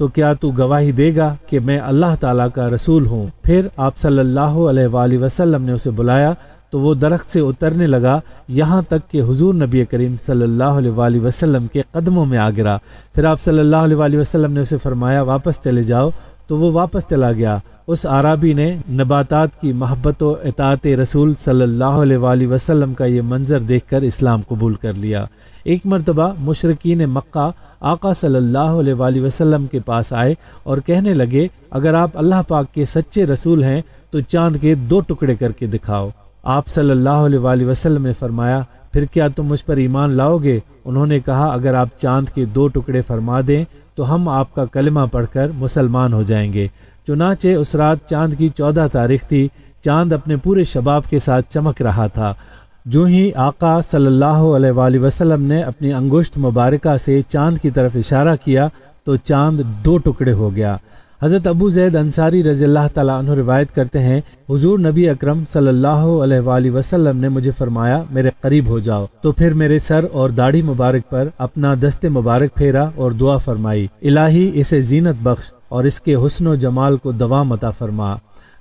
تو کیا تو گواہی دے گا کہ میں اللہ تعالیٰ کا رسول ہوں؟ پھر آپ صلی اللہ علیہ وآلہ وسلم نے اسے بلایا تو وہ درخت سے اترنے لگا یہاں تک کہ حضور نبی کریم صلی اللہ علیہ وآلہ وسلم کے قدموں میں آ گرا۔ پھر آپ صلی اللہ علیہ وآلہ وسلم نے اسے فرمایا واپس چلے جاؤ، تو وہ واپس چلا گیا۔ اس عرابی نے نباتات کی محبت و اطاعت رسول صلی اللہ علیہ وآلہ وسلم کا یہ منظر دیکھ کر اسلام قبول کر لیا۔ ایک مرتبہ مشرکین مکہ آقا صلی اللہ علیہ وآلہ وسلم کے پاس آئے اور کہنے لگے اگر آپ اللہ پاک کے سچے رسول ہیں تو چاند کے 2 ٹکڑے کر کے دکھاؤ۔ آپ صلی اللہ علیہ وآلہ وسلم نے فرمایا پھر کیا تم مجھ پر ایمان لاؤ گے؟ انہوں نے کہا اگر آپ چاند کے 2 ٹکڑے فرما دیں تو ہم آپ کا کلمہ پڑھ کر مسلمان ہو جائیں گے۔ چنانچہ اس رات چاند کی 14 تاریخ تھی۔ چاند اپنے پورے شباب کے ساتھ چمک رہا تھا۔ جو ہی آقا صلی اللہ علیہ وآلہ وسلم نے اپنی انگشت مبارکہ سے چاند کی طرف اشارہ کیا تو چاند 2 ٹکڑے ہو گیا۔ حضرت ابو زید انصاری رضی اللہ تعالیٰ عنہ روایت کرتے ہیں حضور نبی اکرم صلی اللہ علیہ وآلہ وسلم نے مجھے فرمایا میرے قریب ہو جاؤ، تو پھر میرے سر اور داڑھی مبارک پر اپنا دست مبارک پھیرا اور دعا فرمائی الہی اسے زینت بخش اور اس کے حسن و جمال کو دوام عطا فرما۔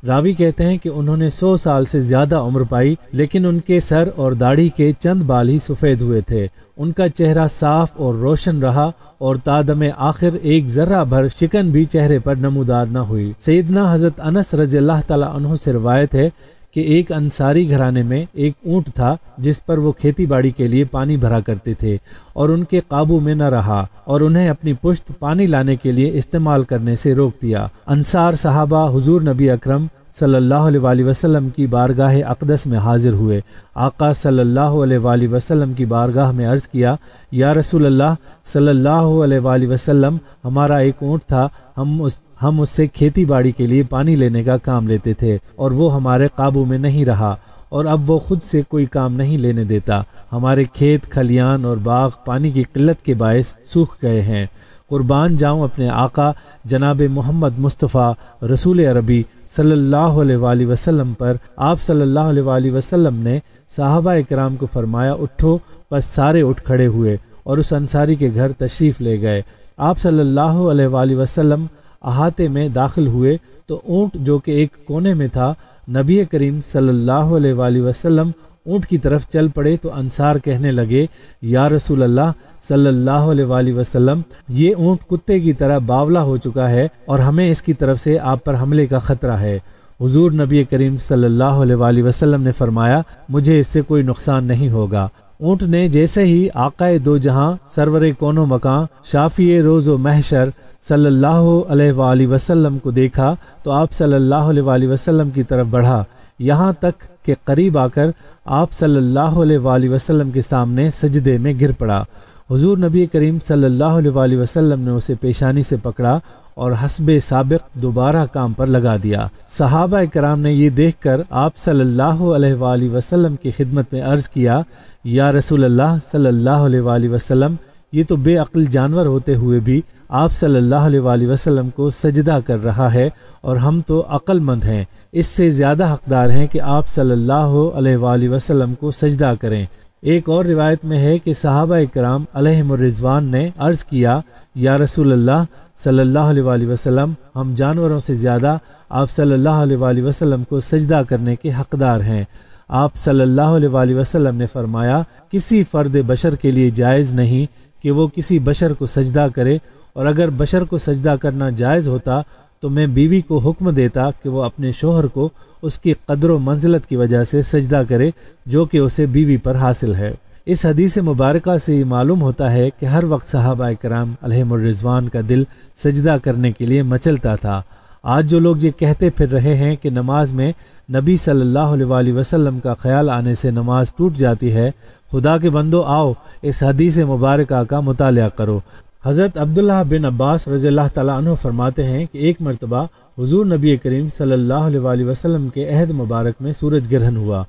راوی کہتے ہیں کہ انہوں نے 100 سال سے زیادہ عمر پائی لیکن ان کے سر اور داڑھی کے چند بال ہی سفید ہوئے تھے۔ ان کا چہرہ صاف اور روشن رہا اور تادم آخر ایک ذرہ بھر شکن بھی چہرے پر نمودار نہ ہوئی۔ سیدنا حضرت انس رضی اللہ تعالیٰ عنہ سے روایت ہے کہ ایک انصاری گھرانے میں ایک اونٹ تھا جس پر وہ کھیتی باڑی کے لیے پانی بھرا کرتے تھے اور ان کے قابو میں نہ رہا اور انہیں اپنی پشت پانی لانے کے لیے استعمال کرنے سے روک دیا۔ انصار صحابہ حضور نبی اکرم صلی اللہ علیہ وآلہ وسلم کی بارگاہ اقدس میں حاضر ہوئے۔ آقا صلی اللہ علیہ وآلہ وسلم کی بارگاہ میں عرض کیا یا رسول اللہ صلی اللہ علیہ وآلہ وسلم ہمارا ایک اونٹ تھا، ہم اس سے کھیتی باڑی کے لیے پانی لینے کا کام لیتے تھے اور وہ ہمارے قابو میں نہیں رہا اور اب وہ خود سے کوئی کام نہیں لینے دیتا۔ ہمارے کھیت کھلیان اور باغ پانی کی قلت کے باعث سوکھ گئے ہیں۔ قربان جاؤں اپنے آقا جناب محمد مصطفیٰ رسول عربی صلی اللہ علیہ وآلہ وسلم پر۔ آپ صلی اللہ علیہ وآلہ وسلم نے صحابہ اکرام کو فرمایا اٹھو، پس سارے اٹھ کھڑے ہوئے اور اس انصاری کے گھر تشریف لے گئے۔ آپ صلی اللہ علیہ وآلہ وسلم احاطے میں داخل ہوئے تو اونٹ جو کہ ایک کونے میں تھا، نبی کریم صلی اللہ علیہ وآلہ وسلم اونٹ کی طرف چل پڑے تو انصار کہنے لگے یا رسول اللہ صلی اللہ علیہ وآلہ وسلم یہ اونٹ کتے کی طرح باولا ہو چکا ہے اور ہمیں اس کی طرف سے آپ پر حملے کا خطرہ ہے۔ حضور نبی کریم صلی اللہ علیہ وآلہ وسلم نے فرمایا مجھے اس سے کوئی نقصان نہیں ہوگا۔ اونٹ نے جیسے ہی آقائے دو جہاں سرور کون و مکان شافی روز و محشر صلی اللہ علیہ وآلہ وسلم کو دیکھا تو آپ صلی اللہ علیہ وآلہ وسلم کی طرف بڑھا، یہاں تک کہ قریب آ کر آپ صلی اللہ علیہ وآلہ وسلم کے سامنے سجدے میں گر پڑا۔ حضور نبی کریم صلی اللہ علیہ وآلہ وسلم نے اسے پیشانی سے پکڑا اور حسب سابق دوبارہ کام پر لگا دیا۔ صحابہ کرام نے یہ دیکھ کر آپ صلی اللہ علیہ وآلہ وسلم کی خدمت میں عرض کیا یا رسول اللہ صلی اللہ علیہ وآلہ وسلم یہ تو بے عقل جانور ہوتے ہوئے بھی آپ صلی اللہ علیہ وآلہ وسلم کو سجدہ کر رہا ہے اور ہم تو عقل مند ہیں، اس سے زیادہ حقدار ہیں کہ آپ صلی اللہ علیہ وآلہ وسلم کو سجدہ کریں۔ ایک اور روایت میں ہے کہ صحابہ کرام علیہم الرضوان نے عرض کیا یا رسول اللہ صلی اللہ علیہ وآلہ وسلم ہم جانوروں سے زیادہ آپ صلی اللہ علیہ وآلہ وسلم کو سجدہ کرنے کے حقدار ہیں۔ آپ صلی اللہ علیہ وآلہ وسلم نے فرمایا کسی فرد بشر کے لیے جائز نہیں کہ وہ کسی بشر کو سجدہ کرے، اور اگر بشر کو سجدہ کرنا جائز ہوتا تو میں بیوی کو حکم دیتا کہ وہ اپنے شوہر کو اس کی قدر و منزلت کی وجہ سے سجدہ کرے جو کہ اسے بیوی پر حاصل ہے۔ اس حدیث مبارکہ سے یہ معلوم ہوتا ہے کہ ہر وقت صحابہ کرام علیہم الرضوان کا دل سجدہ کرنے کے لیے مچلتا تھا۔ آج جو لوگ یہ کہتے پھر رہے ہیں کہ نماز میں نبی صلی اللہ علیہ وآلہ وسلم کا خیال آنے سے نماز ٹوٹ جاتی ہے، خدا کے بندو آؤ اس حدیث مبارکہ کا مطالعہ کرو۔ حضرت عبداللہ بن عباس رضی اللہ تعالیٰ عنہ فرماتے ہیں کہ ایک مرتبہ حضور نبی کریم صلی اللہ علیہ وآلہ وسلم کے عہد مبارک میں سورج گرہن ہوا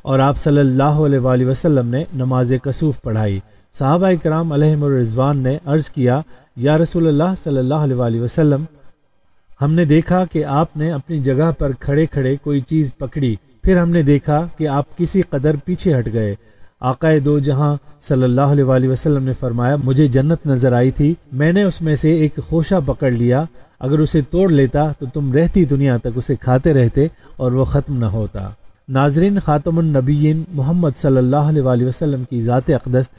اور آپ صلی اللہ علیہ وآلہ وسلم نے نماز کسوف پڑھائی۔ صحابہ کرام علیہم الرضوان نے عرض کیا یا رسول اللہ صلی اللہ علیہ وآلہ وسلم ہم نے دیکھا کہ آپ نے اپنی جگہ پر کھڑے کھڑے کوئی چیز پکڑی، پھر ہم نے دیکھا کہ آپ کسی قدر پیچھے ہٹ گئے۔ آقائے دو جہاں صلی اللہ علیہ وسلم نے فرمایا مجھے جنت نظر آئی تھی، میں نے اس میں سے ایک خوشہ پکڑ لیا، اگر اسے توڑ لیتا تو تم رہتی دنیا تک اسے کھاتے رہتے اور وہ ختم نہ ہوتا۔ ناظرین، خاتم النبیین محمد صلی اللہ علیہ وسلم کی ذات اقدس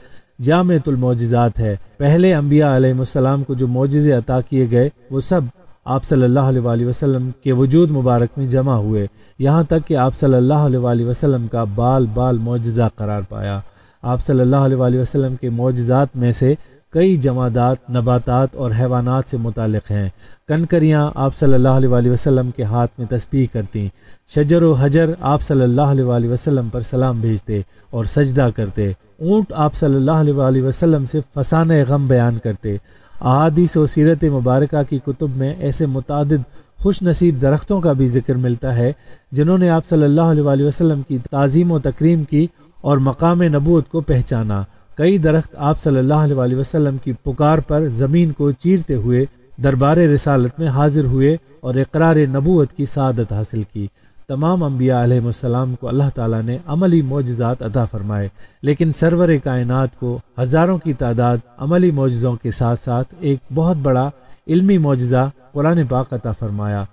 جامعۃ المعجزات ہے۔ پہلے انبیاء علیہ السلام کو جو معجزے عطا کیے گئے وہ سب آپ صلی اللہ علیہ وسلم کے وجود مبارک میں جمع ہوئے، یہاں تک کہ آپ صلی اللہ علیہ وسلم کا بال بال معجزہ قرار پایا۔ آپ صلی اللہ علیہ وسلم کے معجزات میں سے کئی جمادات، نباتات اور حیوانات سے متعلق ہیں۔ کنکریاں آپ صلی اللہ علیہ وسلم کے ہاتھ میں تسبیح کرتی، شجر و حجر آپ صلی اللہ علیہ وسلم پر سلام بھیجتے اور سجدہ کرتے، اونٹ آپ صلی اللہ علیہ وسلم سے فسانہ غم بیان کرتے۔ احادیث و سیرت مبارکہ کی کتب میں ایسے متعدد خوش نصیب درختوں کا بھی ذکر ملتا ہے جنہوں نے آپ صلی اللہ علیہ وسلم کی تعظیم و تکریم کی اور مقام نبوت کو پہچانا۔ کئی درخت آپ صلی اللہ علیہ وسلم کی پکار پر زمین کو چیرتے ہوئے دربار رسالت میں حاضر ہوئے اور اقرار نبوت کی سعادت حاصل کی۔ تمام انبیاء علیہ السلام کو اللہ تعالیٰ نے عملی معجزات عطا فرمائے، لیکن سرور کائنات کو ہزاروں کی تعداد عملی معجزوں کے ساتھ ساتھ ایک بہت بڑا علمی معجزہ قرآن پاک عطا فرمایا۔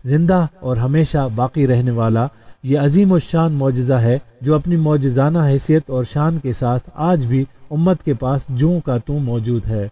زندہ اور ہمیشہ باقی رہنے والا یہ عظیم الشان معجزہ ہے جو اپنی معجزانہ حیثیت اور شان کے ساتھ آج بھی امت کے پاس جوں کا توں موجود ہے۔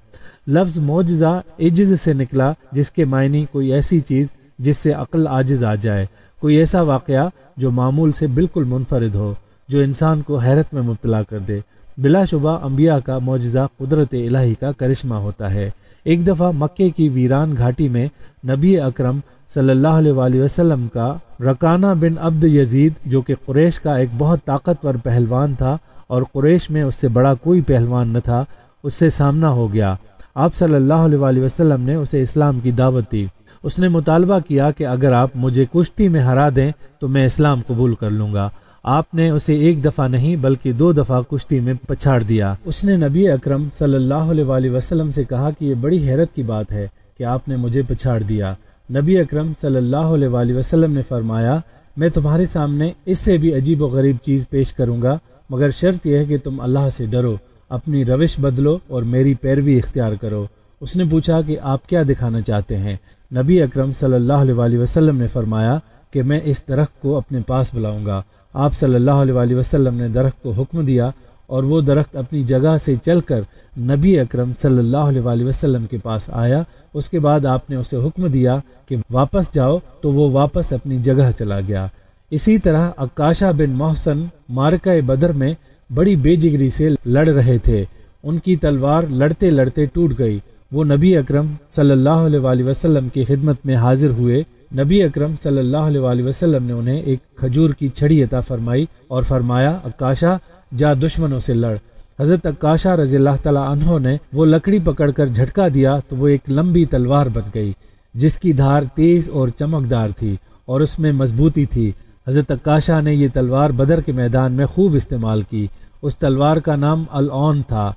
لفظ معجزہ عجز سے نکلا، جس کے معنی کوئی ایسی چیز جس سے عقل عاجز آ جائے، کوئی ایسا واقعہ جو معمول سے بالکل منفرد ہو، جو انسان کو حیرت میں مبتلا کر دے۔ بلا شبہ انبیاء کا معجزہ قدرت الہی کا کرشمہ ہوتا ہے۔ ایک دفعہ مکے کی ویران گھاٹی میں نبی اکرم صلی اللہ علیہ وسلم کا رکانہ بن عبد یزید، جو کہ قریش کا ایک بہت طاقتور پہلوان تھا اور قریش میں اس سے بڑا کوئی پہلوان نہ تھا، اس سے سامنا ہو گیا۔ آپ صلی اللہ علیہ وسلم نے اسے اسلام کی دعوت دی۔ اس نے مطالبہ کیا کہ اگر آپ مجھے کشتی میں ہرا دیں تو میں اسلام قبول کر لوں گا۔ آپ نے اسے ایک دفعہ نہیں بلکہ 2 دفعہ کشتی میں پچھاڑ دیا۔ اس نے نبی اکرم صلی اللہ علیہ وسلم سے کہا کہ یہ بڑی حیرت کی بات ہے کہ آپ نے مجھے پچھاڑ دیا۔ نبی اکرم صلی اللہ علیہ وسلم نے فرمایا، میں تمہارے سامنے اس سے بھی عجیب و غریب چیز پیش کروں گا، مگر شرط یہ ہے کہ تم اللہ سے ڈرو، اپنی روش بدلو اور میری پیروی اختیار کرو۔ اس نے پوچھا کہ آپ کیا دکھانا چاہتے ہیں؟ نبی اکرم صلی اللہ علیہ وسلم نے فرمایا کہ میں اس درخت کو اپنے پاس بلاؤں گا۔ آپ صلی اللہ علیہ وسلم نے درخت کو حکم دیا اور وہ درخت اپنی جگہ سے چل کر نبی اکرم صلی اللہ علیہ وسلم کے پاس آیا۔ اس کے بعد آپ نے اسے حکم دیا کہ واپس جاؤ، تو وہ واپس اپنی جگہ چلا گیا۔ اسی طرح عکاشہ بن محسن معرکہ بدر میں بڑی بے جگری سے لڑ رہے تھے، ان کی تلوار لڑتے لڑتے ٹوٹ گئی۔ وہ نبی اکرم صلی اللہ علیہ وسلم کی خدمت میں حاضر ہوئے۔ نبی اکرم صلی اللہ علیہ وسلم نے انہیں ایک کھجور کی چھڑی عطا فرمائی اور فرمایا، عکاشہ جا دشمنوں سے لڑ۔ حضرت عکاشہ رضی اللہ تعالیٰ عنہ نے وہ لکڑی پکڑ کر جھٹکا دیا تو وہ ایک لمبی تلوار بن گئی جس کی دھار تیز اور چمکدار تھی اور اس میں مضبوطی تھی۔ حضرت عکاشہ نے یہ تلوار بدر کے میدان میں خوب استعمال کی۔ اس تلوار کا نام العون تھا۔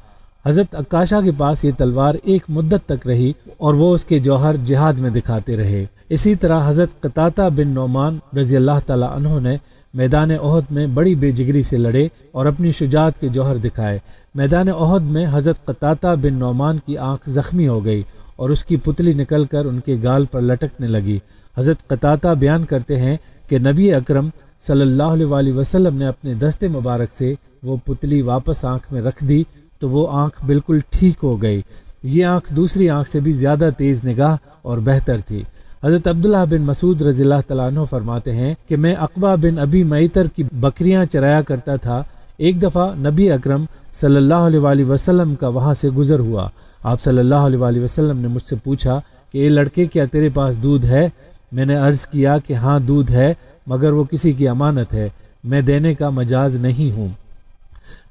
حضرت عکاشہ کے پاس یہ تلوار ایک مدت تک رہی اور وہ اس کے جوہر جہاد میں دکھاتے رہے۔ اسی طرح حضرت قطادہ بن نعمان رضی اللہ تعالیٰ عنہ نے میدان احد میں بڑی بے جگری سے لڑے اور اپنی شجاعت کے جوہر دکھائے۔ میدان احد میں حضرت قطادہ بن نعمان کی آنکھ زخمی ہو گئی اور اس کی پتلی نکل کر ان کے گال پر لٹکنے لگی۔ حضرت قطادہ بیان کرتے ہیں کہ نبی اکرم صلی اللہ علیہ وسلم نے اپنے دست مبارک سے وہ پتلی واپس آنکھ میں رکھ دی تو وہ آنکھ بالکل ٹھیک ہو گئی۔ یہ آنکھ دوسری آنکھ سے بھی زیادہ تیز نگاہ اور بہتر تھی۔ حضرت عبداللہ بن مسعود رضی اللہ تعالیٰ عنہ فرماتے ہیں کہ میں عقبہ بن ابی معیطر کی بکریاں چرایا کرتا تھا۔ ایک دفعہ نبی اکرم صلی اللہ علیہ وسلم کا وہاں سے گزر ہوا۔ آپ صلی اللہ علیہ وسلم نے مجھ سے پوچھا کہ اے لڑکے، کیا تیرے پاس دودھ ہے؟ میں نے عرض کیا کہ ہاں دودھ ہے، مگر وہ کسی کی امانت ہے، میں دینے کا مجاز نہیں ہوں۔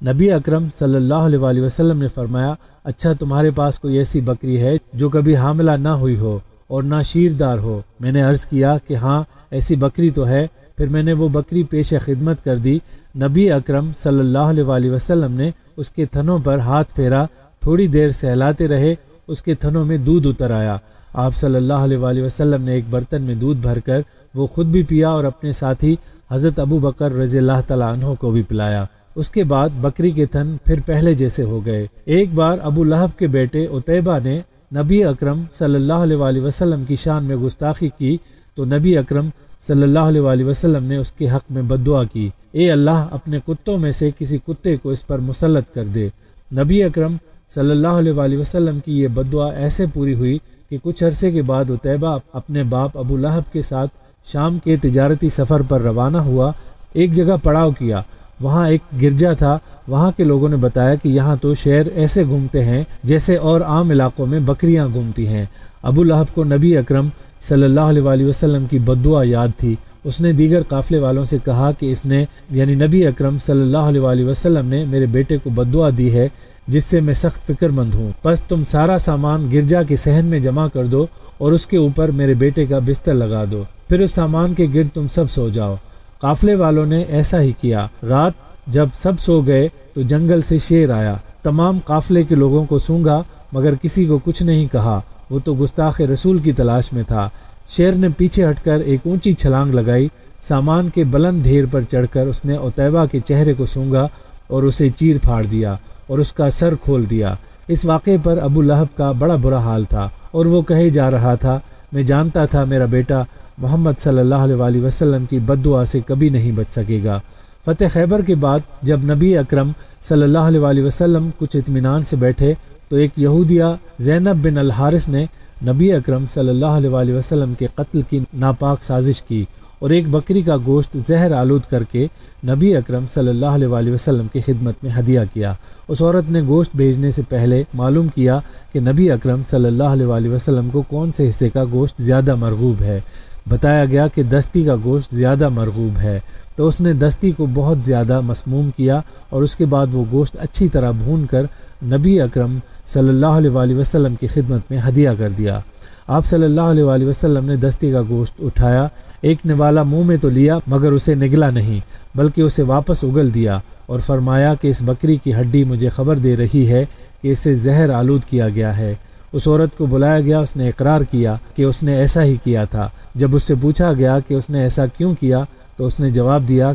نبی اکرم صلی اللہ علیہ وسلم نے فرمایا، اچھا تمہارے پاس کوئی ایسی بکری ہے جو کبھی حاملہ نہ ہوئی ہو اور نہ شیردار ہو؟ میں نے عرض کیا کہ ہاں ایسی بکری تو ہے۔ پھر میں نے وہ بکری پیش خدمت کر دی۔ نبی اکرم صلی اللہ علیہ وسلم نے اس کے تھنوں پر ہاتھ پھیرا، تھوڑی دیر سہلاتے رہے، اس کے تھنوں میں دودھ اتر آیا۔ آپ صلی اللہ علیہ وسلم نے ایک برتن میں دودھ بھر کر وہ خود بھی پیا اور اپنے ساتھی حضرت ابو بکر رضی اللہ تعالیٰ عنہ کو بھی پلایا۔ اس کے بعد بکری کے تھن پھر پہلے جیسے ہو گئے۔ ایک بار ابو لہب کے بیٹے عتیبہ نے نبی اکرم صلی اللہ علیہ وسلم کی شان میں گستاخی کی تو نبی اکرم صلی اللہ علیہ وسلم نے اس کے حق میں بد دعا کی، اے اللہ اپنے کتوں میں سے کسی کتے کو اس پر مسلط کر دے۔ نبی اکرم صلی اللہ علیہ وسلم کی یہ بد دعا ایسے پوری ہوئی کہ کچھ عرصے کے بعد عتیبہ اپنے باپ ابو لہب کے ساتھ شام کے تجارتی سفر پر روانہ ہوا۔ ایک جگہ پڑاؤ کیا، وہاں ایک گرجا تھا۔ وہاں کے لوگوں نے بتایا کہ یہاں تو شیر ایسے گھومتے ہیں جیسے اور عام علاقوں میں بکریاں گھومتی ہیں۔ ابو لہب کو نبی اکرم صلی اللہ علیہ وسلم کی بد دعا یاد تھی۔ اس نے دیگر قافلے والوں سے کہا کہ اس نے یعنی نبی اکرم صلی اللہ علیہ وسلم نے میرے بیٹے کو بد دعا دی ہے جس سے میں سخت فکر مند ہوں، پس تم سارا سامان گرجا کے صحن میں جمع کر دو اور اس کے اوپر میرے بیٹے کا بستر لگا دو، پھر اس سامان کے گرد تم سب سو جاؤ۔ قافلے والوں نے ایسا ہی کیا۔ رات جب سب سو گئے تو جنگل سے شیر آیا، تمام قافلے کے لوگوں کو سونگھا مگر کسی کو کچھ نہیں کہا، وہ تو گستاخ رسول کی تلاش میں تھا۔ شیر نے پیچھے ہٹ کر ایک اونچی چھلانگ لگائی، سامان کے بلند ڈھیر پر چڑھ کر اس نے عتیبہ کے چہرے کو سونگھا اور اسے چیر پھاڑ دیا اور اس کا سر کھول دیا۔ اس واقعے پر ابو لہب کا بڑا برا حال تھا اور وہ کہے جا رہا تھا، میں جانتا تھا میرا بیٹا محمد صلی اللہ علیہ وسلم کی بد دعا سے کبھی نہیں بچ سکے گا۔ فتح خیبر کے بعد جب نبی اکرم صلی اللہ علیہ وسلم کچھ اطمینان سے بیٹھے تو ایک یہودیہ زینب بن الحارث نے نبی اکرم صلی اللہ علیہ وسلم کے قتل کی ناپاک سازش کی اور ایک بکری کا گوشت زہر آلود کر کے نبی اکرم صلی اللہ علیہ وسلم کی خدمت میں ہدیہ کیا۔ اس عورت نے گوشت بھیجنے سے پہلے معلوم کیا کہ نبی اکرم صلی اللہ علیہ وسلم کو کون سے حصے کا گوشت زیادہ مرغوب ہے۔ بتایا گیا کہ دستی کا گوشت زیادہ مرغوب ہے، تو اس نے دستی کو بہت زیادہ مسموم کیا اور اس کے بعد وہ گوشت اچھی طرح بھون کر نبی اکرم صلی اللہ علیہ وسلم کی خدمت میں ہدیہ کر دیا۔ آپ صلی اللہ علیہ وسلم نے دستی کا گوشت اٹھایا، ایک نوالا منہ میں تو لیا مگر اسے نگلا نہیں بلکہ اسے واپس اگل دیا اور فرمایا کہ اس بکری کی ہڈی مجھے خبر دے رہی ہے کہ اسے زہر آلود کیا گیا ہے۔ اس عورت کو بلایا گیا، اس نے اقرار کیا کہ اس نے ایسا ہی کیا تھا۔ جب اس سے پوچھا گیا کہ اس نے ایسا کیوں کیا تو اس نے جواب دیا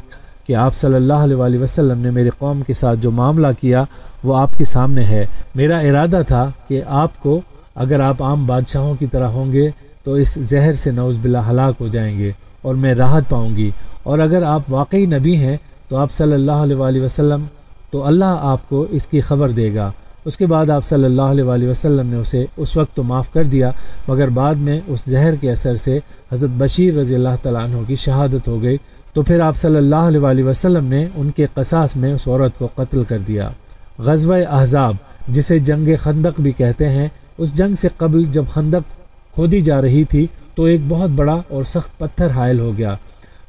کہ آپ صلی اللہ علیہ وسلم نے میری قوم کے ساتھ جو معاملہ کیا وہ آپ کے سامنے ہے۔ میرا ارادہ تھا کہ آپ کو اگر آپ عام بادشاہوں کی طرح ہوں گے تو اس زہر سے نعوذ باللہ ہلاک ہو جائیں گے اور میں راحت پاؤں گی، اور اگر آپ واقعی نبی ہیں تو آپ صلی اللہ علیہ وسلم تو اللہ آپ کو اس کی خبر دے گا۔ اس کے بعد آپ صلی اللہ علیہ وسلم نے اسے اس وقت تو معاف کر دیا مگر بعد میں اس زہر کے اثر سے حضرت بشیر رضی اللہ تعالیٰ عنہ کی شہادت ہو گئی، تو پھر آپ صلی اللہ علیہ وسلم نے ان کے قصاص میں اس عورت کو قتل کر دیا۔ غزوہ احزاب جسے جنگ خندق بھی کہتے ہیں، اس جنگ سے قبل جب خندق کھودی جا رہی تھی تو ایک بہت بڑا اور سخت پتھر حائل ہو گیا،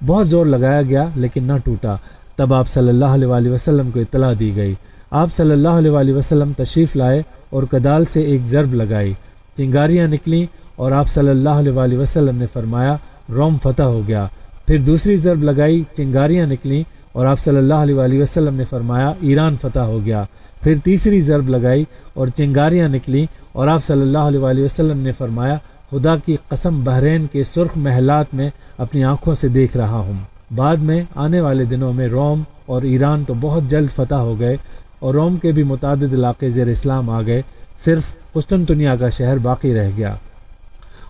بہت زور لگایا گیا لیکن نہ ٹوٹا۔ تب آپ صلی اللہ علیہ وسلم کو اطلاع دی گئی، آپ صلی اللہ علیہ وسلم تشریف لائے اور کدال سے ایک ضرب لگائی، چنگاریاں نکلیں اور آپ صلی اللہ علیہ وسلم نے فرمایا روم فتح ہو گیا۔ پھر دوسری ضرب لگائی، چنگاریاں نکلیں اور آپ صلی اللہ علیہ وسلم نے فرمایا ایران فتح ہو گیا۔ پھر تیسری ضرب لگائی اور چنگاریاں نکلیں اور آپ صلی اللہ علیہ وسلم نے فرمایا خدا کی قسم بحرین کے سرخ محلات میں اپنی آنکھوں سے دیکھ رہا ہوں۔ بعد میں آنے والے دنوں میں روم اور ایران تو بہت جلد فتح ہو گئے اور روم کے بھی متعدد علاقے زیر اسلام آ گئے، صرف قسطنطنیہ کا شہر باقی رہ گیا۔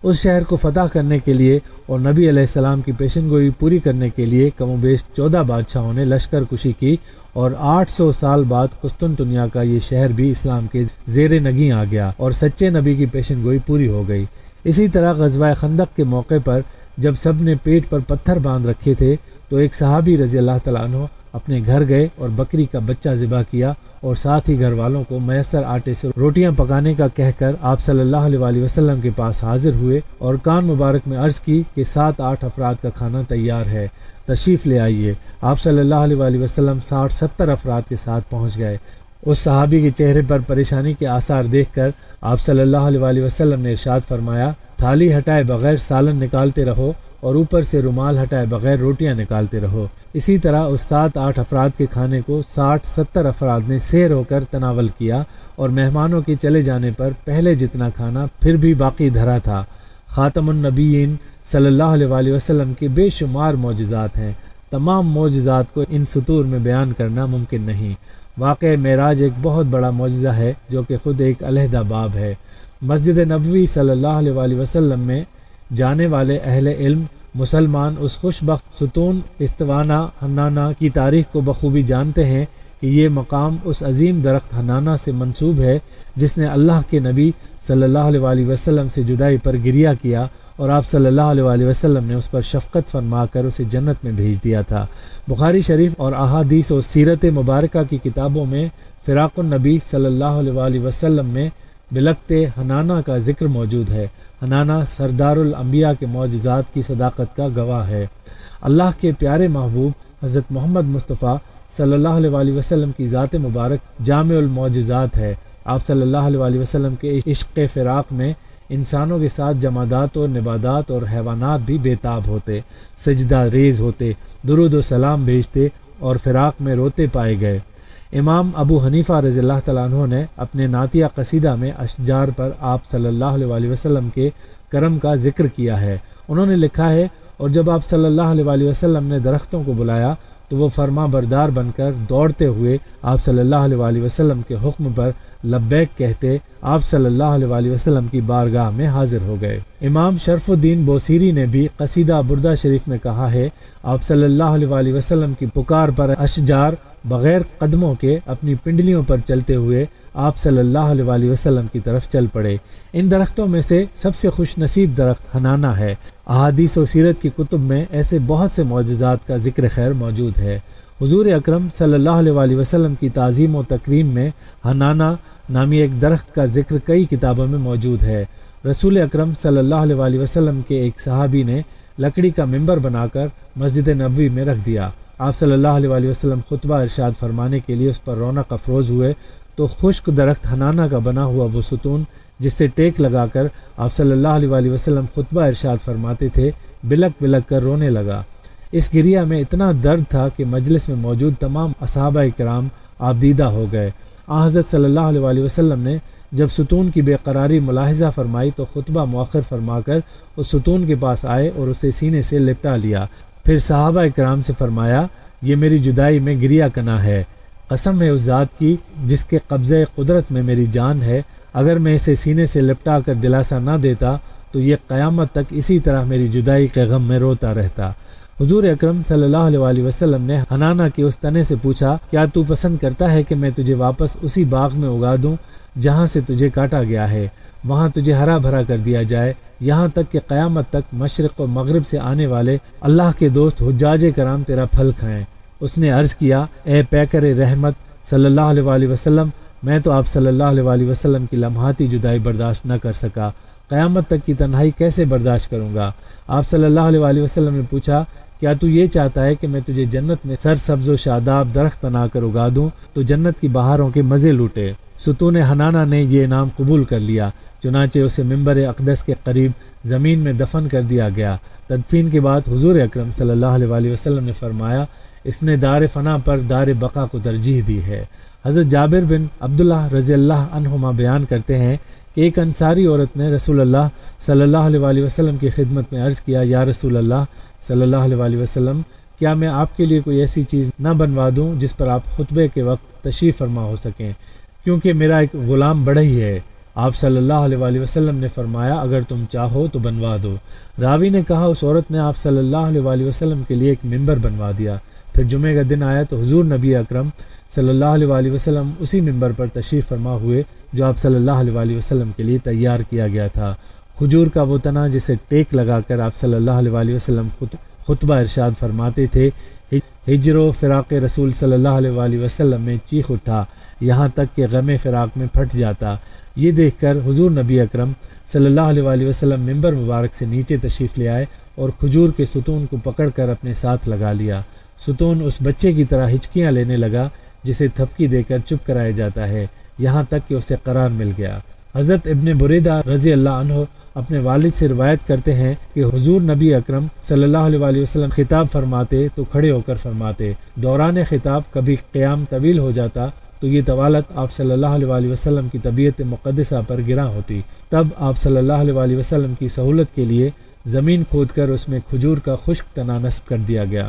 اس شہر کو فتح کرنے کے لیے اور نبی علیہ السلام کی پیشن گوئی پوری کرنے کے لیے کم و بیش 14 بادشاہوں نے لشکر کشی کی اور 800 سال بعد قسطنطنیہ کا یہ شہر بھی اسلام کے زیر نگیں آ گیا اور سچے نبی کی پیشن گوئی پوری ہو گئی۔ اسی طرح غزوہ خندق کے موقع پر جب سب نے پیٹ پر پتھر باندھ رکھے تھے تو ایک صحابی رضی اللہ تعالیٰ عنہ اپنے گھر گئے اور بکری کا بچہ ذبح کیا اور ساتھ ہی گھر والوں کو میسر آٹے سے روٹیاں پکانے کا کہہ کر آپ صلی اللہ علیہ وسلم کے پاس حاضر ہوئے اور کان مبارک میں عرض کی کہ 7-8 افراد کا کھانا تیار ہے، تشریف لے آئیے۔ آپ صلی اللہ علیہ وسلم 60-70 افراد کے ساتھ پہنچ گئے۔ اس صحابی کے چہرے پر پریشانی کے آثار دیکھ کر آپ صلی اللہ علیہ وسلم نے ارشاد فرمایا تھالی ہٹائے بغیر سالن نکالتے رہو اور اوپر سے رومال ہٹائے بغیر روٹیاں نکالتے رہو۔ اسی طرح اس 7-8 افراد کے کھانے کو 60-70 افراد نے سیر ہو کر تناول کیا اور مہمانوں کے چلے جانے پر پہلے جتنا کھانا پھر بھی باقی دھرا تھا۔ خاتم النبیین صلی اللہ علیہ وسلم کے بے شمار معجزات ہیں، تمام معجزات کو ان سطور میں بیان کرنا ممکن نہیں۔ واقع معراج ایک بہت بڑا معجزہ ہے جو کہ خود ایک علیحدہ باب ہے۔ مسجد نبوی صلی اللہ علیہ وآلہ وسلم میں جانے والے اہل علم مسلمان اس خوش بخت ستون استوانہ حنانہ کی تاریخ کو بخوبی جانتے ہیں کہ یہ مقام اس عظیم درخت حنانہ سے منسوب ہے جس نے اللہ کے نبی صلی اللہ علیہ وآلہ وسلم سے جدائی پر گریہ کیا اور آپ صلی اللہ علیہ وآلہ وسلم نے اس پر شفقت فرما کر اسے جنت میں بھیج دیا تھا۔ بخاری شریف اور احادیث و سیرت مبارکہ کی کتابوں میں فراق النبی صلی اللہ علیہ وآلہ وسلم میں بلکتے حنانہ کا ذکر موجود ہے۔ حنانہ سردار الانبیاء کے معجزات کی صداقت کا گواہ ہے۔ اللہ کے پیارے محبوب حضرت محمد مصطفیٰ صلی اللہ علیہ وآلہ وسلم کی ذات مبارک جامع المعجزات ہے۔ آپ صلی اللہ علیہ وآلہ وسلم کے عشق فراق میں انسانوں کے ساتھ جمادات اور نباتات اور حیوانات بھی بےتاب ہوتے، سجدہ ریز ہوتے، درود و سلام بھیجتے اور فراق میں روتے پائے گئے۔ امام ابو حنیفہ رضی اللہ تعالیٰ عنہ نے اپنے نعتیہ قصیدہ میں اشجار پر آپ صلی اللہ علیہ وآلہ وسلم کے کرم کا ذکر کیا ہے۔ انہوں نے لکھا ہے، اور جب آپ صلی اللہ علیہ وآلہ وسلم نے درختوں کو بلایا تو وہ فرما بردار بن کر دوڑتے ہوئے آپ صلی اللہ علیہ وآلہ وسلم کے حکم پر لبیک کہتے آپ صلی اللہ علیہ وآلہ وسلم کی بارگاہ میں حاضر ہو گئے۔ امام شرف الدین بوصیری نے بھی قصیدہ بردہ شریف میں کہا ہے، آپ صلی اللہ علیہ وآلہ وسلم کی پکار پر اشجار بغیر قدموں کے اپنی پنڈلیوں پر چلتے ہوئے آپ صلی اللہ علیہ وآلہ وسلم کی طرف چل پڑے۔ ان درختوں میں سے سب سے خوش نصیب درخت حنانہ ہے۔ احادیث و سیرت کی کتب میں ایسے بہت سے معجزات کا ذکر خیر موجود ہے۔ حضور اکرم صلی اللہ علیہ وآلہ وسلم کی تعظیم و تکریم میں حنانہ نامی ایک درخت کا ذکر کئی کتابوں میں موجود ہے۔ رسول اکرم صلی اللہ علیہ وآلہ وسلم کے ایک صحابی نے لکڑی کا ممبر بنا کر مسجد نبوی میں رکھ دیا۔ آپ صلی اللہ علیہ وآلہ وسلم خطبہ ارشاد فرمانے کے لیے اس پر رونق افروز ہوئے تو خشک درخت حنانہ کا بنا ہوا وہ ستون جس سے ٹیک لگا کر آپ صلی اللہ علیہ وآلہ وسلم خطبہ ارشاد فرماتے تھے، بلک بلک کر رونے لگا۔ اس گریہ میں اتنا درد تھا کہ مجلس میں موجود تمام اصحابہ کرام آبدیدہ ہو گئے۔ حضرت صلی اللہ علیہ وآلہ وسلم نے جب ستون کی بے قراری ملاحظہ فرمائی تو خطبہ مؤخر فرما کر اس ستون کے پاس آئے اور اسے سینے سے لپٹا لیا۔ پھر صحابہ کرام سے فرمایا، یہ میری جدائی میں گریہ کنا ہے، قسم ہے اس ذات کی جس کے قبضہ قدرت میں میری جان ہے، اگر میں اسے سینے سے لپٹا کر دلاسا نہ دیتا تو یہ قیامت تک اسی طرح میری جدائی کے غم میں روتا رہتا۔ حضور اکرم صلی اللہ علیہ وآلہ وسلم نے حنانہ کے اس تنے سے پوچھا، کیا تو پسند کرتا ہے کہ میں تجھے واپس اسی باغ میں اگا دوں جہاں سے تجھے کاٹا گیا ہے، وہاں تجھے ہرا بھرا کر دیا جائے، یہاں تک کہ قیامت تک مشرق و مغرب سے آنے والے اللہ کے دوست حجاج کرام تیرا پھل کھائیں۔ اس نے عرض کیا، اے پیکر رحمت صلی اللہ علیہ وآلہ وسلم، میں تو آپ صلی اللہ علیہ وآلہ وسلم کی لمحاتی جدائی برداشت نہ کر سکا، قیامت تک کی تنہائی کیسے برداشت کروں گا؟ آپ صلی اللہ علیہ وآلہ وسلم نے پوچھا، کیا تو یہ چاہتا ہے کہ میں تجھے جنت میں سر سبز و شاداب درخت بنا کر اگا دوں تو جنت کی بہاروں کے مزے لوٹے؟ ستون حنانہ نے یہ انعام قبول کر لیا، چنانچہ اسے ممبر اقدس کے قریب زمین میں دفن کر دیا گیا۔ تدفین کے بعد حضور اکرم صلی اللہ علیہ وآلہ وسلم نے فرمایا، اس نے دار فنا پر دار بقا کو ترجیح دی ہے۔ حضرت جابر بن عبداللہ رضی اللہ عنہما بیان کرتے ہیں کہ ایک انصاری عورت نے رسول اللہ صلی اللہ علیہ وآلہ وسلم کی خدمت میں عرض کیا، یا رسول اللہ صلی اللہ علیہ وآلہ وسلم، کیا میں آپ کے لیے کوئی ایسی چیز نہ بنوا دوں جس پر آپ خطبے کے وقت تشریف فرما ہو سکیں، کیونکہ میرا ایک غلام بڑھئی ہے۔ آپ صلی اللہ علیہ وآلہ وسلم نے فرمایا، اگر تم چاہو تو بنوا دو۔ راوی نے کہا، اس عورت نے آپ صلی اللہ علیہ وآلہ وسلم کے لیے ایک ممبر بنوا دیا۔ پھر جمعے کا دن آیا تو حضور نبی اکرم صلی اللہ علیہ وآلہ وسلم اسی ممبر پر تشریف فرما ہوئے جو آپ صلی اللہ علیہ وآلہ وسلم کے لیے تیار کیا گیا تھا۔ کھجور کا وہ تنا جسے ٹیک لگا کر آپ صلی اللہ علیہ وآلہ وسلم خطبہ ارشاد فرماتے تھے، ہجر و فراق رسول صلی اللہ علیہ وآلہ وسلم میں چیخ اٹھا، یہاں تک کہ غم فراق میں پھٹ جاتا۔ یہ دیکھ کر حضور نبی اکرم صلی اللہ علیہ وآلہ وسلم ممبر مبارک سے نیچے تشریف لے آئے اور کھجور کے ستون کو پکڑ کر اپنے ساتھ لگا لیا۔ ستون اس بچے کی طرح ہچکیاں لینے لگا جسے تھپکی دے کر چپ کرایا جاتا ہے، یہاں تک کہ اسے قرار مل گیا۔ حضرت ابن بریدہ رضی اللہ عنہ اپنے والد سے روایت کرتے ہیں کہ حضور نبی اکرم صلی اللہ علیہ وآلہ وسلم خطاب فرماتے تو کھڑے ہو کر فرماتے، دوران خطاب کبھی قیام طویل ہو جاتا تو یہ طوالت آپ صلی اللہ علیہ وآلہ وسلم کی طبیعت مقدسہ پر گراں ہوتی، تب آپ صلی اللہ علیہ وآلہ وسلم کی سہولت کے لیے زمین کھود کر اس میں کھجور کا خشک تنا نصب کر دیا گیا۔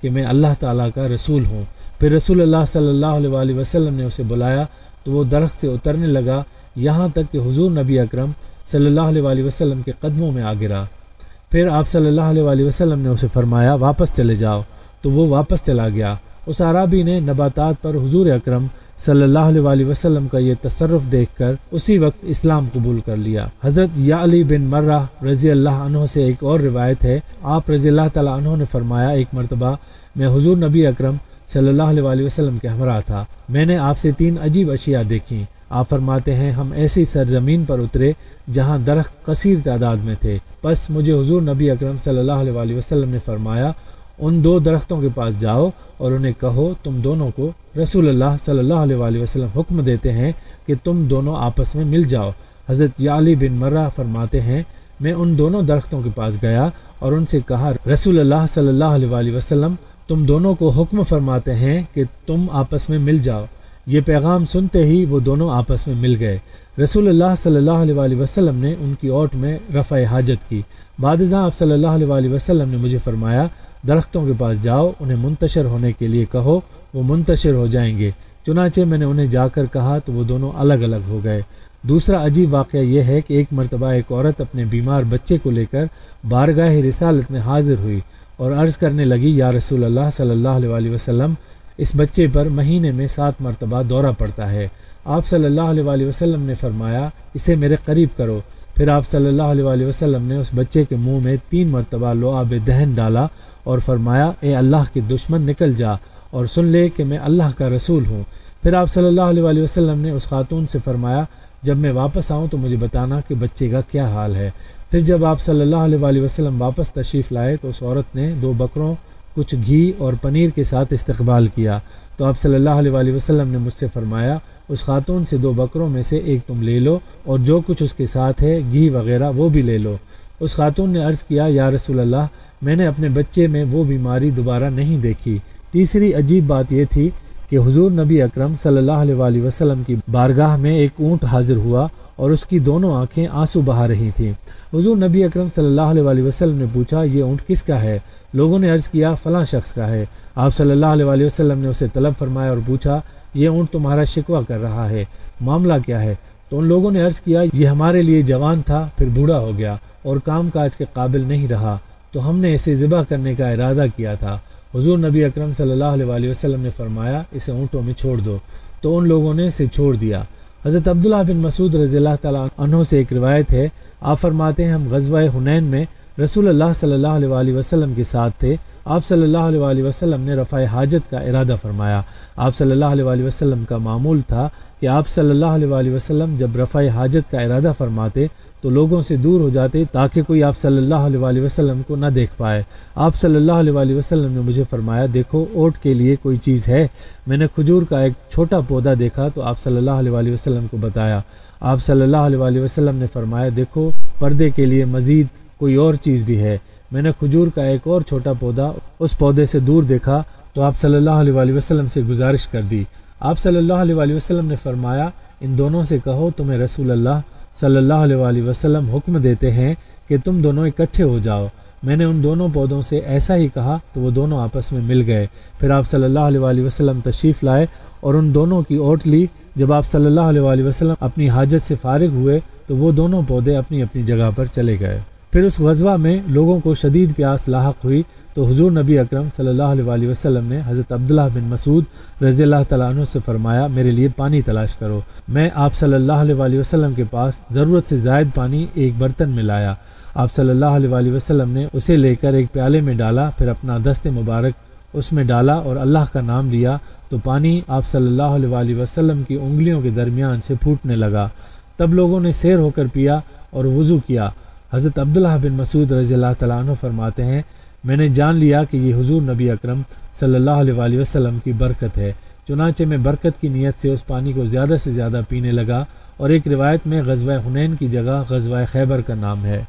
کہ میں اللہ تعالیٰ کا رسول ہوں۔ پھر رسول اللہ صلی اللہ علیہ وسلم نے اسے بلایا تو وہ درخت سے اترنے لگا، یہاں تک کہ حضور نبی اکرم صلی اللہ علیہ وسلم کے قدموں میں آ گرا۔ پھر آپ صلی اللہ علیہ وسلم نے اسے فرمایا واپس چلے جاؤ، تو وہ واپس چلا گیا۔ اس اعرابی نے نباتات پر حضور اکرم صلی اللہ علیہ وسلم کا یہ تصرف دیکھ کر اسی وقت اسلام قبول کر لیا۔ حضرت یعلی بن مرہ رضی اللہ عنہ سے ایک اور روایت ہے، آپ رضی اللہ تعالیٰ عنہ نے فرمایا ایک مرتبہ میں حضور نبی اکرم صلی اللہ علیہ وسلم کے ہمراہ تھا، میں نے آپ سے 3 عجیب اشیاء دیکھیں۔ آپ فرماتے ہیں ہم ایسی سرزمین پر اترے جہاں درخت کثیر تعداد میں تھے، پس مجھے حضور نبی اکرم صلی اللہ علیہ وسلم نے فرمایا ان 2 درختوں کے پاس جاؤ اور انہیں کہو تم دونوں کو رسول اللہ صلی اللہ علیہ وسلم حکم دیتے ہیں کہ تم دونوں آپس میں مل جاؤ۔ حضرت یعلی بن مرہ فرماتے ہیں میں ان دونوں درختوں کے پاس گیا اور ان سے کہا رسول اللہ صلی اللہ علیہ وسلم تم دونوں کو حکم فرماتے ہیں کہ تم آپس میں مل جاؤ۔ یہ پیغام سنتے ہی وہ دونوں آپس میں مل گئے۔ رسول اللہ صلی اللہ علیہ وسلم نے ان کی اوٹ میں رفع حاجت کی۔ بعد ازاں آپ صلی اللہ علیہ وسلم نے مجھے فرمایا درختوں کے پاس جاؤ، انہیں منتشر ہونے کے لیے کہو، وہ منتشر ہو جائیں گے۔ چنانچہ میں نے انہیں جا کر کہا تو وہ دونوں الگ الگ ہو گئے۔ دوسرا عجیب واقعہ یہ ہے کہ ایک مرتبہ ایک عورت اپنے بیمار بچے کو لے کر بارگاہ رسالت میں حاضر ہوئی اور عرض کرنے لگی یا رسول اللہ صلی اللہ علیہ وسلم اس بچے پر مہینے میں 7 مرتبہ دورہ پڑتا ہے۔ آپ صلی اللہ علیہ وسلم نے فرمایا اسے میرے قریب کرو۔ پھر آپ صلی اللہ علیہ وسلم نے اس بچے کے منہ میں 3 مرتبہ لعاب دہن ڈالا اور فرمایا اے اللہ کے دشمن نکل جا اور سن لے کہ میں اللہ کا رسول ہوں۔ پھر آپ صلی اللہ علیہ وسلم نے اس خاتون سے فرمایا جب میں واپس آؤں تو مجھے بتانا کہ بچے کا کیا حال ہے۔ پھر جب آپ صلی اللہ علیہ وسلم واپس تشریف لائے تو اس عورت نے 2 بکروں کچھ گھی اور پنیر کے ساتھ استقبال کیا، تو آپ صلی اللہ علیہ وسلم نے مجھ سے فرمایا اس خاتون سے 2 بکروں میں سے ایک تم لے لو اور جو کچھ اس کے ساتھ ہے گھی وغیرہ وہ بھی لے لو۔ اس خاتون نے عرض کیا یا رسول اللہ میں نے اپنے بچے میں وہ بیماری دوبارہ نہیں دیکھی۔ تیسری عجیب بات یہ تھی کہ حضور نبی اکرم صلی اللہ علیہ وسلم کی بارگاہ میں ایک اونٹ حاضر ہوا اور اس کی دونوں آنکھیں آنسو بہا رہی تھیں۔ حضور نبی اکرم صلی اللہ علیہ وسلم نے پوچھا یہ اونٹ کس کا ہے؟ لوگوں نے عرض کیا فلاں شخص کا ہے۔ آپ صلی اللہ علیہ وسلم نے اسے طلب فرمایا اور پوچھا یہ اونٹ تمہارا شکوہ کر رہا ہے، معاملہ کیا ہے؟ تو ان لوگوں نے عرض کیا یہ ہمارے لیے جوان تھا پھر بوڑھا ہو گیا اور کام کاج کے قابل نہیں رہا، تو ہم نے اسے ذبح کرنے کا ارادہ کیا تھا۔ حضور نبی اکرم صلی اللہ علیہ وسلم نے فرمایا اسے اونٹوں میں چھوڑ دو، تو ان لوگوں نے اسے چھوڑ دیا۔ حضرت عبداللہ بن مسعود رضی اللہ تعالیٰ عنہ سے ایک روایت ہے، آپ فرماتے ہیں ہم غزوہ حنین میں رسول اللہ صلی اللہ علیہ وسلم کے ساتھ تھے۔ آپ صلی اللہ علیہ وسلم نے رفع حاجت کا ارادہ فرمایا۔ آپ صلی اللہ علیہ وسلم کا معمول تھا کہ آپ صلی اللہ علیہ وسلم جب رفع حاجت کا ارادہ فرماتے تو لوگوں سے دور ہو جاتے تاکہ کوئی آپ صلی اللہ علیہ وسلم کو نہ دیکھ پائے۔ آپ صلی اللہ علیہ وسلم نے مجھے فرمایا دیکھو اونٹ کے لیے کوئی چیز ہے؟ میں نے کھجور کا ایک چھوٹا پودا دیکھا تو آپ صلی اللہ علیہ وسلم کو بتایا۔ آپ صلی اللہ علیہ وسلم نے فرمایا دیکھو پردے کے لیے مزید کوئی اور چیز بھی ہے۔ میں نے کھجور کا ایک اور چھوٹا پودا اس پودے سے دور دیکھا تو آپ صلی اللہ علیہ وسلم سے گزارش کر دی۔ آپ صلی اللہ علیہ وسلم نے فرمایا ان دونوں سے کہو تمہیں رسول اللہ صلی اللہ علیہ وسلم حکم دیتے ہیں کہ تم دونوں اکٹھے ہو جاؤ۔ میں نے ان دونوں پودوں سے ایسا ہی کہا تو وہ دونوں آپس میں مل گئے۔ پھر آپ صلی اللہ علیہ وسلم تشریف لائے اور ان دونوں کی اوٹ لی۔ جب آپ صلی اللہ علیہ وسلم اپنی حاجت سے فارغ ہوئے تو وہ دونوں پودے اپنی اپنی جگہ پر چلے گئے۔ پھر اس غزوہ میں لوگوں کو شدید پیاس لاحق ہوئی تو حضور نبی اکرم صلی اللہ علیہ وسلم نے حضرت عبداللہ بن مسعود رضی اللہ تعالیٰ عنہ سے فرمایا میرے لیے پانی تلاش کرو۔ میں آپ صلی اللہ علیہ وسلم کے پاس ضرورت سے زائد پانی ایک برتن میں لایا۔ آپ صلی اللہ علیہ وسلم نے اسے لے کر ایک پیالے میں ڈالا، پھر اپنا دست مبارک اس میں ڈالا اور اللہ کا نام لیا تو پانی آپ صلی اللہ علیہ وسلم کی انگلیوں کے درمیان سے پھوٹنے لگا۔ تب لوگوں نے سیر ہو کر پیا اور وضو کیا۔ حضرت عبداللہ بن مسعود رضی اللہ تعالیٰ عنہ فرماتے ہیں میں نے جان لیا کہ یہ حضور نبی اکرم صلی اللہ علیہ وسلم کی برکت ہے، چنانچہ میں برکت کی نیت سے اس پانی کو زیادہ سے زیادہ پینے لگا۔ اور ایک روایت میں غزوہ حنین کی جگہ غزوہ خیبر کا نام ہے۔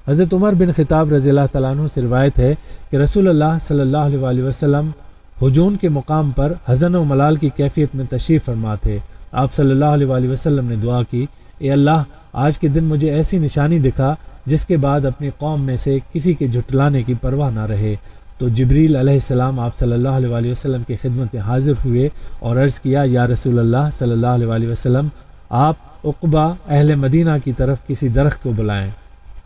حضرت عمر بن خطاب رضی اللہ تعالیٰ عنہ سے روایت ہے کہ رسول اللہ صلی اللہ علیہ وسلم ہجون کے مقام پر حزن و ملال کی کیفیت میں تشریف فرما تھے۔ آپ صلی اللہ علیہ وسلم نے دعا کی اے اللہ آج کے دن مجھے ایسی نشانی دکھا جس کے بعد اپنی قوم میں سے کسی کے جھٹلانے کی پرواہ نہ رہے۔ تو جبریل علیہ السلام آپ صلی اللہ علیہ وسلم کی خدمت میں حاضر ہوئے اور عرض کیا، یا رسول اللہ صلی اللہ علیہ وسلم، آپ عقبہ اہل مدینہ کی طرف کسی درخت کو بلائیں۔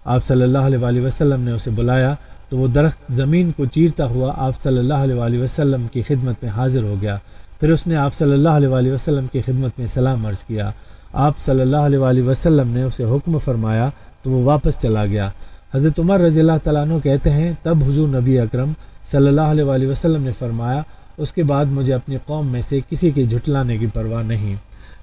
آپ صلی اللہ علیہ وسلم نے اسے بلایا تو وہ درخت زمین کو چیرتا ہوا آپ صلی اللہ علیہ وسلم کی خدمت میں حاضر ہو گیا۔ پھر اس نے آپ صلی اللہ علیہ وسلم کی خدمت میں سلام عرض کیا۔ آپ صلی اللہ علیہ وسلم نے اسے حکم فرمایا تو وہ واپس چلا گیا۔ حضرت عمر رضی اللہ تعالیٰ عنہ کہتے ہیں، تب حضور نبی اکرم صلی اللہ علیہ وسلم نے فرمایا، اس کے بعد مجھے اپنی قوم میں سے کسی کے جھٹلانے کی پرواہ نہیں۔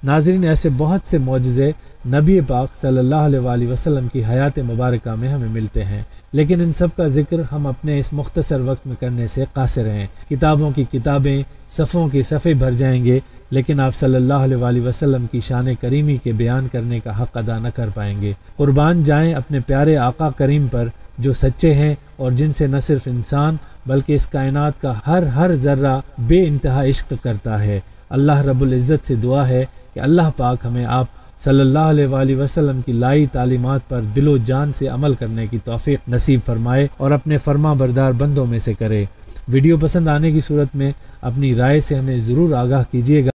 ناظرین، ایسے بہت سے معجزے نبی پاک صلی اللہ علیہ وسلم کی حیات مبارکہ میں ہمیں ملتے ہیں، لیکن ان سب کا ذکر ہم اپنے اس مختصر وقت میں کرنے سے قاصر ہیں۔ کتابوں کی کتابیں، صفوں کے صفحے بھر جائیں گے، لیکن آپ صلی اللہ علیہ وسلم کی شان کریمی کے بیان کرنے کا حق ادا نہ کر پائیں گے۔ قربان جائیں اپنے پیارے آقا کریم پر جو سچے ہیں اور جن سے نہ صرف انسان بلکہ اس کائنات کا ہر ذرہ بے انتہا عشق کرتا ہے۔ اللہ رب العزت سے دعا ہے کہ اللہ پاک ہمیں آپ صلی اللہ علیہ وسلم کی لائی تعلیمات پر دل و جان سے عمل کرنے کی توفیق نصیب فرمائے اور اپنے فرما بردار بندوں میں سے کرے۔ ویڈیو پسند آنے کی صورت میں اپنی رائے سے ہمیں ضرور آگاہ کیجیے گا۔